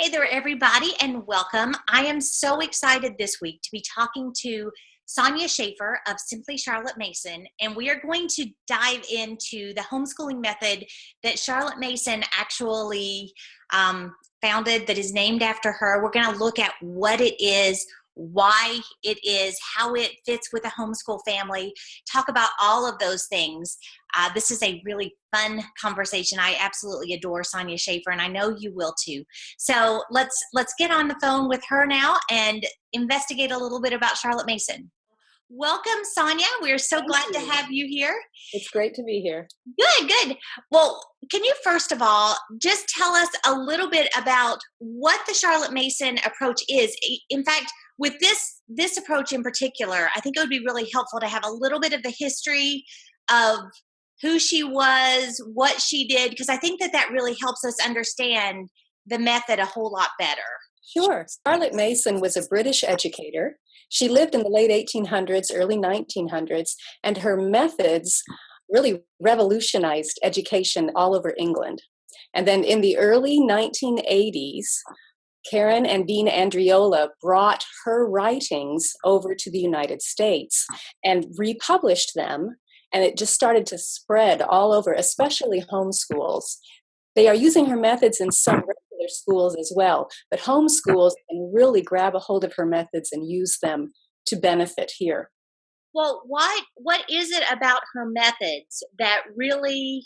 Hey there, everybody, and welcome. I am so excited this week to be talking to Sonya Shafer of Simply Charlotte Mason, and we are going to dive into the homeschooling method that Charlotte Mason actually founded, that is named after her. We're going to look at what it is, why it is, how it fits with a homeschool family, talk about all of those things. This is a really fun conversation. I absolutely adore Sonya Shafer, and I know you will too. So let's get on the phone with her now and investigate a little bit about Charlotte Mason. Welcome, Sonya. We're so glad to have you here. It's great to be here. Good. Well, can you first of all just tell us a little bit about what the Charlotte Mason approach is? In fact, with this approach in particular, I think it would be really helpful to have a little bit of the history of who she was, what she did, because I think that really helps us understand the method a whole lot better. Sure. Charlotte Mason was a British educator. She lived in the late 1800s, early 1900s, and her methods really revolutionized education all over England. And then in the early 1980s, Karen and Dean Andriola brought her writings over to the United States and republished them, and it just started to spread all over, especially homeschools. They are using her methods in some regular schools as well, but homeschools can really grab a hold of her methods and use them to benefit here. Well, what is it about her methods that really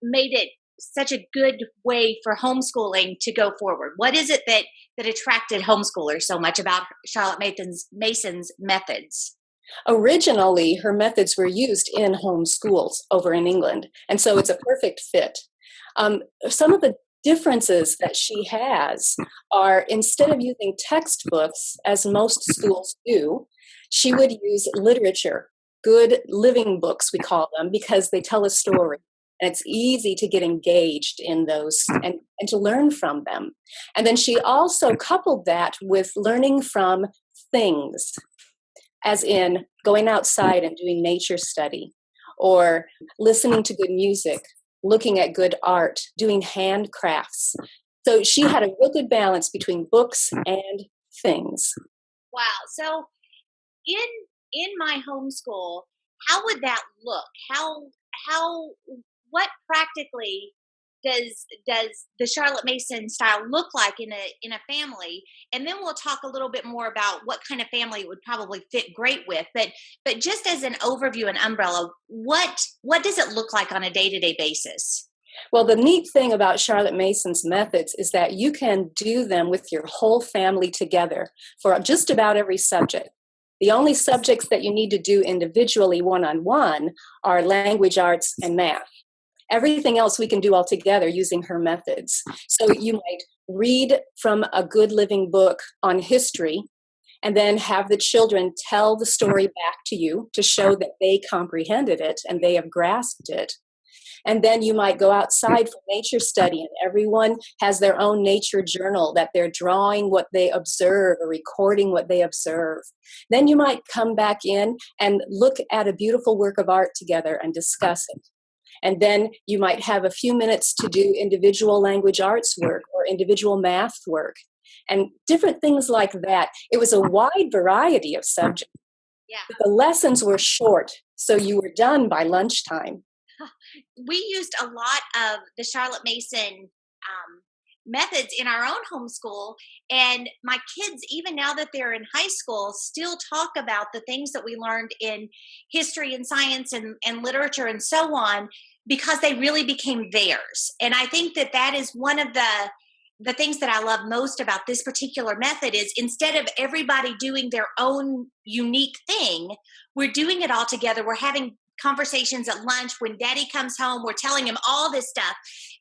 made it such a good way for homeschooling to go forward? What is it that attracted homeschoolers so much about Charlotte Mason's methods? Originally, her methods were used in home schools over in England, and so it's a perfect fit. Some of the differences that she has are, instead of using textbooks, as most schools do, she would use literature, good living books, we call them, because they tell a story. And it's easy to get engaged in those and to learn from them. And then she also coupled that with learning from things, as in going outside and doing nature study, or listening to good music, looking at good art, doing handcrafts. So she had a real good balance between books and things. Wow. So in my homeschool, how would that look? What practically does the Charlotte Mason style look like in a family? And then we'll talk a little bit more about what kind of family it would probably fit great with. But just as an overview and umbrella, what does it look like on a day-to-day basis? Well, the neat thing about Charlotte Mason's methods is that you can do them with your whole family together for just about every subject. The only subjects that you need to do individually one-on-one are language arts and math. Everything else we can do all together using her methods. So you might read from a good living book on history and then have the children tell the story back to you to show that they comprehended it and they have grasped it. And then you might go outside for nature study, and everyone has their own nature journal that they're drawing what they observe or recording what they observe. Then you might come back in and look at a beautiful work of art together and discuss it. And then you might have a few minutes to do individual language arts work or individual math work and different things like that. It was a wide variety of subjects. Yeah. But the lessons were short, so you were done by lunchtime. We used a lot of the Charlotte Mason methods in our own homeschool, and my kids, even now that they're in high school, still talk about the things that we learned in history and science and literature and so on, because they really became theirs. And I think that is one of the things that I love most about this particular method is, instead of everybody doing their own unique thing, we're doing it all together. We're having conversations at lunch. When daddy comes home, we're telling him all this stuff,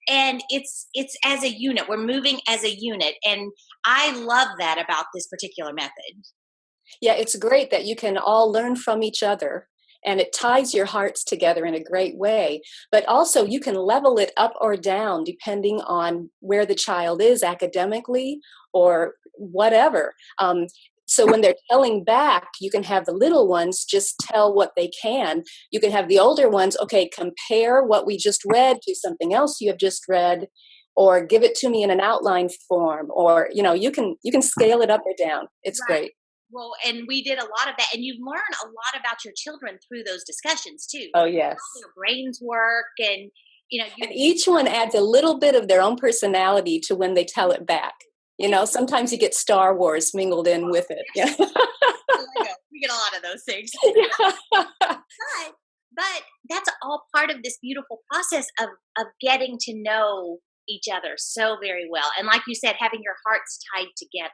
and it's as a unit. We're moving as a unit, and I love that about this particular method. Yeah, it's great that you can all learn from each other, and it ties your hearts together in a great way. But also you can level it up or down depending on where the child is academically or whatever. So when they're telling back, you can have the little ones just tell what they can. You can have the older ones, okay, compare what we just read to something else you have just read, or give it to me in an outline form, or you can scale it up or down. It's Right. great. Well, and we did a lot of that, and you learn a lot about your children through those discussions too. Oh, How yes. their brains work, and And you. each one adds a little bit of their own personality to when they tell it back. Sometimes you get Star Wars mingled in with it. Yeah. I know. We get a lot of those things. Yeah. But that's all part of this beautiful process of getting to know each other so very well, and like you said, having your hearts tied together.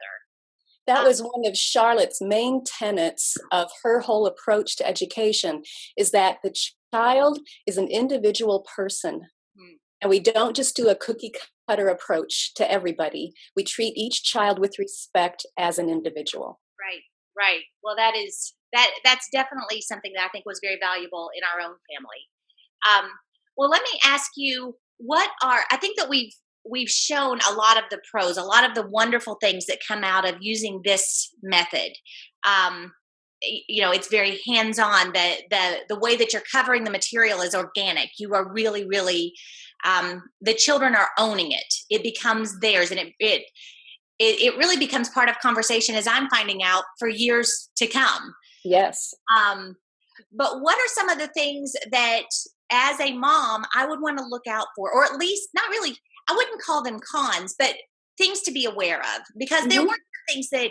That Um, was one of Charlotte's main tenets of her whole approach to education, is that the child is an individual person. hmm, And we don't just do a cookie cutter approach to everybody. We treat each child with respect as an individual. right, right. Well, that's definitely something that I think was very valuable in our own family. Well, let me ask you, I think that we've shown a lot of the pros, a lot of the wonderful things that come out of using this method. Um, it's very hands-on. The way that you're covering the material is organic. You are really, really, the children are owning it. It becomes theirs, and it really becomes part of conversation, as I'm finding out, for years to come. Yes. Um, but what are some of the things that, as a mom, I would want to look out for, or at least not really, I wouldn't call them cons, but things to be aware of, because there Hmm. were things that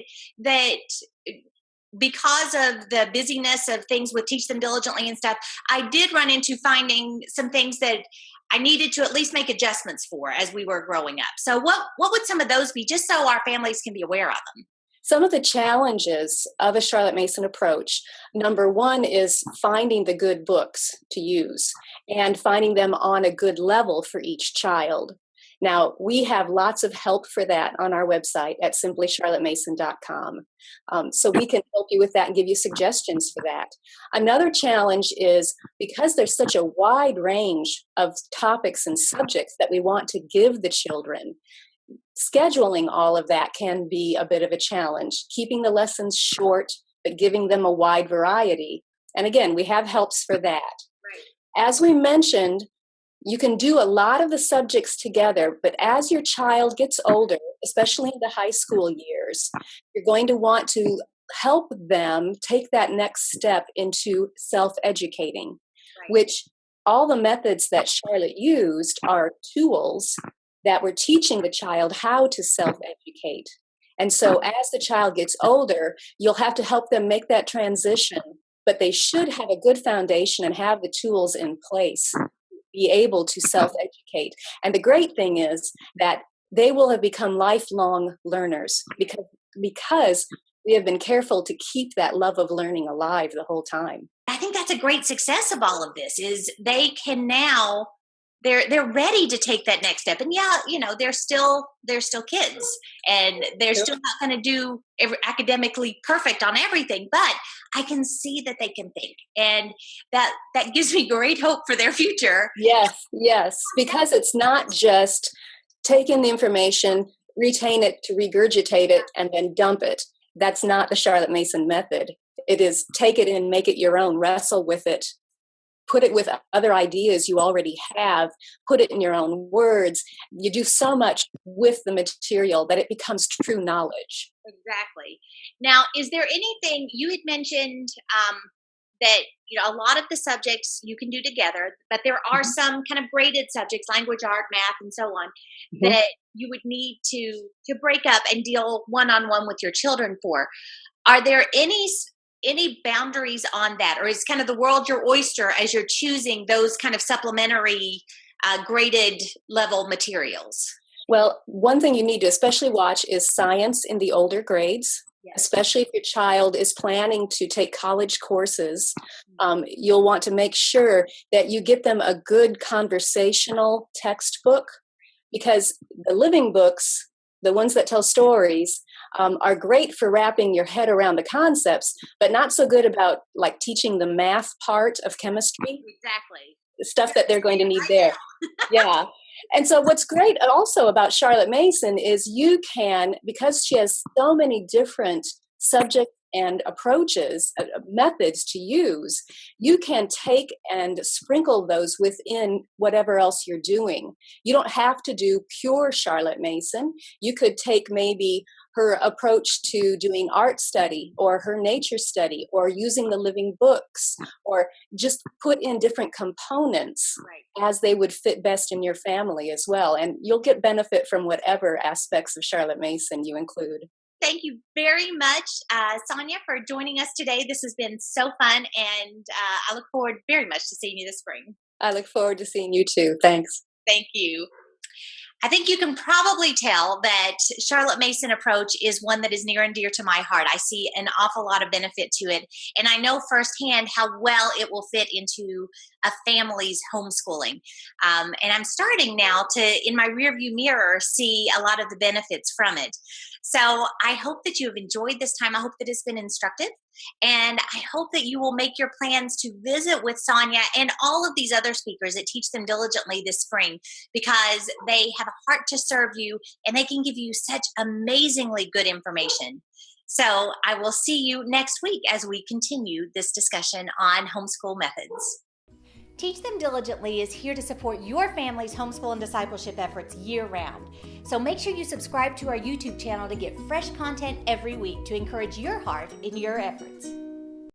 because of the busyness of things with Teach Them Diligently and stuff, I did run into finding some things that I needed to at least make adjustments for as we were growing up. So what would some of those be, just so our families can be aware of them? Some of the challenges of a Charlotte Mason approach, number one is finding the good books to use and finding them on a good level for each child. Now, we have lots of help for that on our website at simplycharlottemason.com. So we can help you with that and give you suggestions for that. Another challenge is, because there's such a wide range of topics and subjects that we want to give the children, scheduling all of that can be a bit of a challenge, keeping the lessons short, but giving them a wide variety. And again, we have helps for that. Right. As we mentioned, you can do a lot of the subjects together, but as your child gets older, especially in the high school years, you're going to want to help them take that next step into self-educating, Right. which all the methods that Charlotte used are tools that we're teaching the child how to self-educate. And so as the child gets older, you'll have to help them make that transition, but they should have a good foundation and have the tools in place to be able to self-educate. And the great thing is that they will have become lifelong learners because we have been careful to keep that love of learning alive the whole time. I think that's a great success of all of this, is they can now, they're ready to take that next step. And yeah, they're still kids, and they're Sure. still not going to do academically perfect on everything, but I can see that they can think, and that gives me great hope for their future. Yes, yes, because it's not just take in the information, retain it to regurgitate it, and then dump it. That's not the Charlotte Mason method. It is take it in, make it your own, wrestle with it, put it with other ideas you already have, put it in your own words. You do so much with the material that it becomes true knowledge. Exactly. Now, is there anything you had mentioned, that a lot of the subjects you can do together, but there are Mhm. some kind of graded subjects, language, art, math, and so on, Mhm. that you would need to break up and deal one on one with your children for. Are there any boundaries on that, or is kind of the world your oyster as you're choosing those kind of supplementary graded level materials? Well, one thing you need to especially watch is science in the older grades, Yes. especially if your child is planning to take college courses. You'll want to make sure that you get them a good conversational textbook, because the living books, the ones that tell stories, are great for wrapping your head around the concepts, but not so good about like teaching the math part of chemistry, Exactly. the stuff that they're going to need Right there. now. Yeah. And so what's great also about Charlotte Mason is you can, because she has so many different subject and approaches, methods to use, you can take and sprinkle those within whatever else you're doing. You don't have to do pure Charlotte Mason. You could take maybe her approach to doing art study or her nature study or using the living books, or just put in different components as they would fit best in your family as well. And you'll get benefit from whatever aspects of Charlotte Mason you include. Thank you very much, Sonya, for joining us today. This has been so fun, and I look forward very much to seeing you this spring. I look forward to seeing you too. Thanks. Thank you. I think you can probably tell that Charlotte Mason approach is one that is near and dear to my heart. I see an awful lot of benefit to it, and I know firsthand how well it will fit into a family's homeschooling. And I'm starting now to, in my rearview mirror, see a lot of the benefits from it. So I hope that you have enjoyed this time. I hope that it's been instructive. And I hope that you will make your plans to visit with Sonya and all of these other speakers that Teach Them Diligently this spring, because they have a heart to serve you and they can give you such amazingly good information. So I will see you next week as we continue this discussion on homeschool methods. Teach Them Diligently is here to support your family's homeschool and discipleship efforts year-round. So make sure you subscribe to our YouTube channel to get fresh content every week to encourage your heart in your efforts.